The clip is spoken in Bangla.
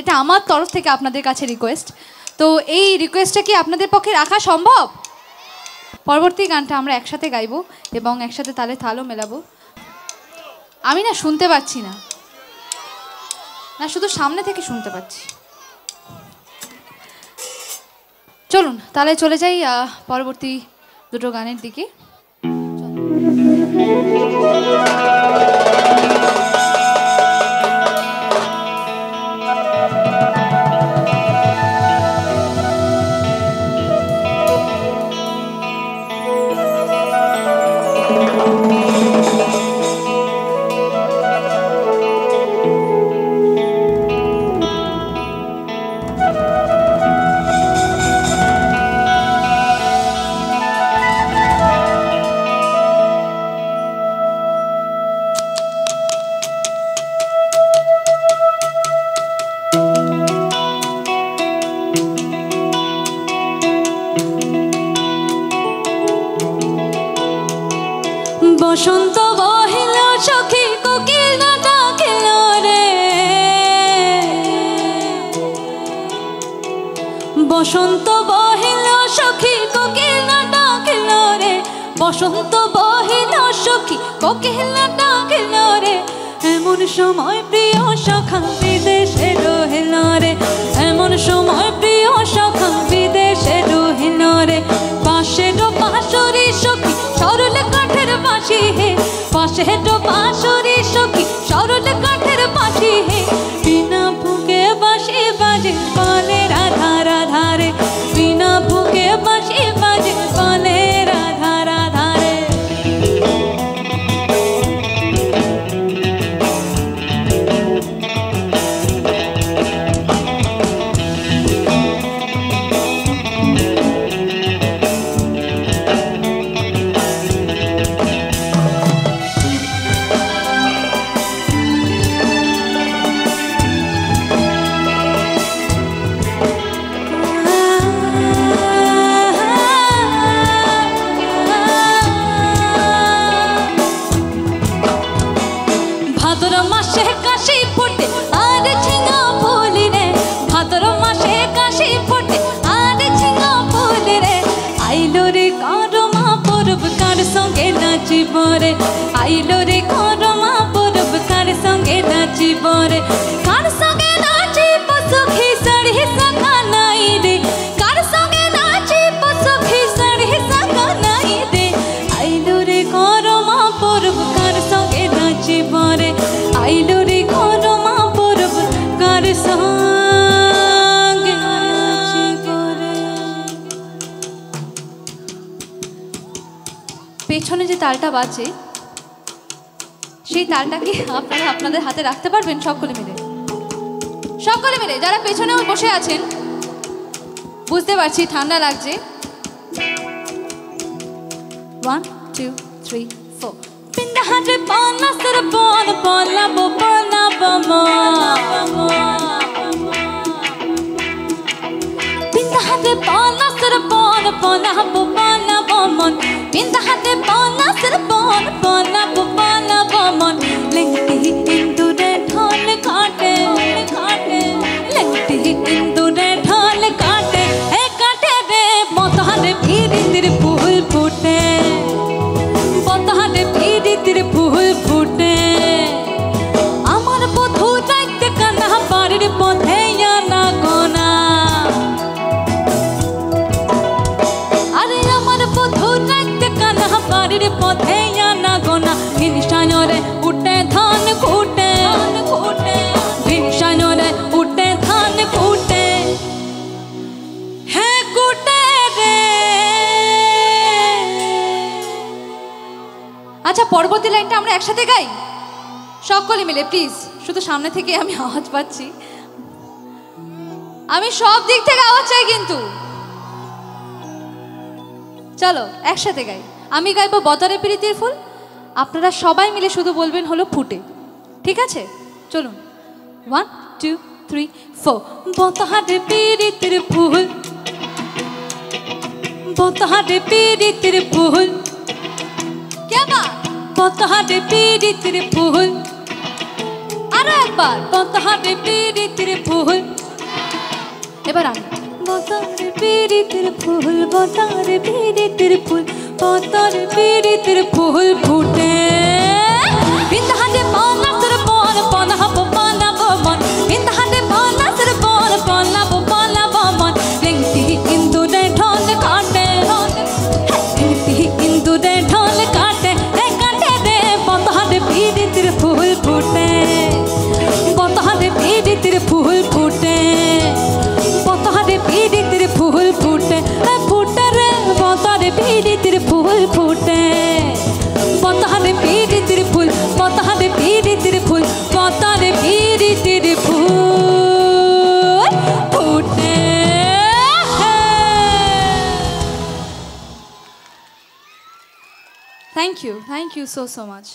এটা আমার তরফ থেকে আপনাদের কাছে রিকোয়েস্ট। তো এই রিকোয়েস্টটা কি আপনাদের পক্ষে রাখা সম্ভব? পরবর্তী গানটা আমরা একসাথে গাইবো এবং একসাথে তালে তালও মেলাবো। আমি না শুনতে পাচ্ছি না, শুধু সামনে থেকে শুনতে পাচ্ছি। চলুন তাহলে চলে যাই পরবর্তী দুটো গানের দিকে। বসন্ত বহিল সখী কোকিল ডাকিল রে, বসন্ত বহিল সখী কোকিল ডাকিল রে, বসন্ত বহিল সখী কোকিল ডাকিল রে। এমন সময় প্রিয় সখা বিদেশে রহিল রে, এমন সময় প্রিয় সখা বিদেশে রহিল রে। পাশের বাঁশরি সখী সরল কাঠের বাঁশি হে, পাশের বাঁশরি সখী সরল কাঠের বাঁশি হে। বিনা ফুকে বাঁশি বাজে বলে রাধা রাধা রে, বিনা ফুকে বাঁশি বাজে বলে রাধা রাধা রে। ভাদর মাসে কাশি ফোটে আর ঝিঙা ফুল রে, ভাদর মাসে কাশি ফোটে আর ঝিঙা ফুল রে। আইলো রে করমা পরব কার সঙ্গে নাচিব রে, আইলো রে করমা পরব কার সঙ্গে নাচিব রে। কার সঙ্গে নাচিব সখী শাড়ি সাকা নাই রে, কার সঙ্গে নাচিব সখী শাড়ি সাকা নাই রে। আইলো রে করমা পরব কার সঙ্গে নাচিব রে, আইলো রে করমা পরব কার সঙ্গে নাচিব রে। পেছনে যে তালটা বাজে সেই তালটাকে আপনারা আপনাদের হাতে রাখতে পারবেন সকলে মিলে? সকলে মিলে যারা পেছনেও বসে আছেন, বুঝতে পারছি ঠান্ডা লাগছে। 1 2 3 4 Pinda hatre pona sar pona pona bo pona bomo, pinda hatre pona sar pona pona bo pona bomon, pinda hatre pona sar pona pona bo pona bomon. Lengti indure dhol kaate kaate, lengti indure dhol kaate he kaate re motahare phiritir phul phute, মতহারে পিরিতির ফুল ফুটে। আমার বধূ যাইতে কানা বাড়ির পথে আনা গোনা, আরে আমার বধূ যাইতে কানা বাড়ির পথে আনা গোনা। ভিনসায়রে উঠে ধান ফুটে, ভিনসায়রে উঠে ধান ফুটে হে কুটে রে। আচ্ছা পরবর্তী লাইনটা আমরা একসাথে গাই সকলে মিলে প্লিজ। শুধু সামনে থেকে আমি আওয়াজ পাচ্ছি, আমি সব দিক থেকে আওয়াজ চাই কিন্তু। চলো একসাথে গাই। আমি গাইবো বতরে প্রীতির ফুল, আপনারা সবাই মিলে শুধু বলবেন হলো ফুটে, ঠিক আছে? চলুন 1 2 3 4 বতহারে প্রীতির ফুল, বতহারে প্রীতির ফুল, কেমন বতহারে প্রীতির ফুল। আরো একবার বতহারে প্রীতির ফুল, এবার আমি বতারে পীড়িতের ফুল বতারে পীড়িতের ফুল বতারে পীড়িতের ফুল ফুটে বিন্দাহাতে পানাসের বন পানাব পানাব মন বিন্দাহাতে পানাসের বন পানাব পানাব মন লেংটি ইন্দুরে ঢোল কাটে লেংটি ইন্দুরে ঢোল কাটে রে বতারে পীড়িতের ফুল ফুটে বতারে পীড়িতের ফুল ফুটে বতারে পীড়িতের ফুল ফুটে ফুটে রে বতারে পীড়িতের ফুল ফুটে বতারে পীড়িতের ফুল বতারে পীড়িতের ফুল বতারে পীড়িতের ফুল ফুটে থ্যাংক ইউ সো মাচ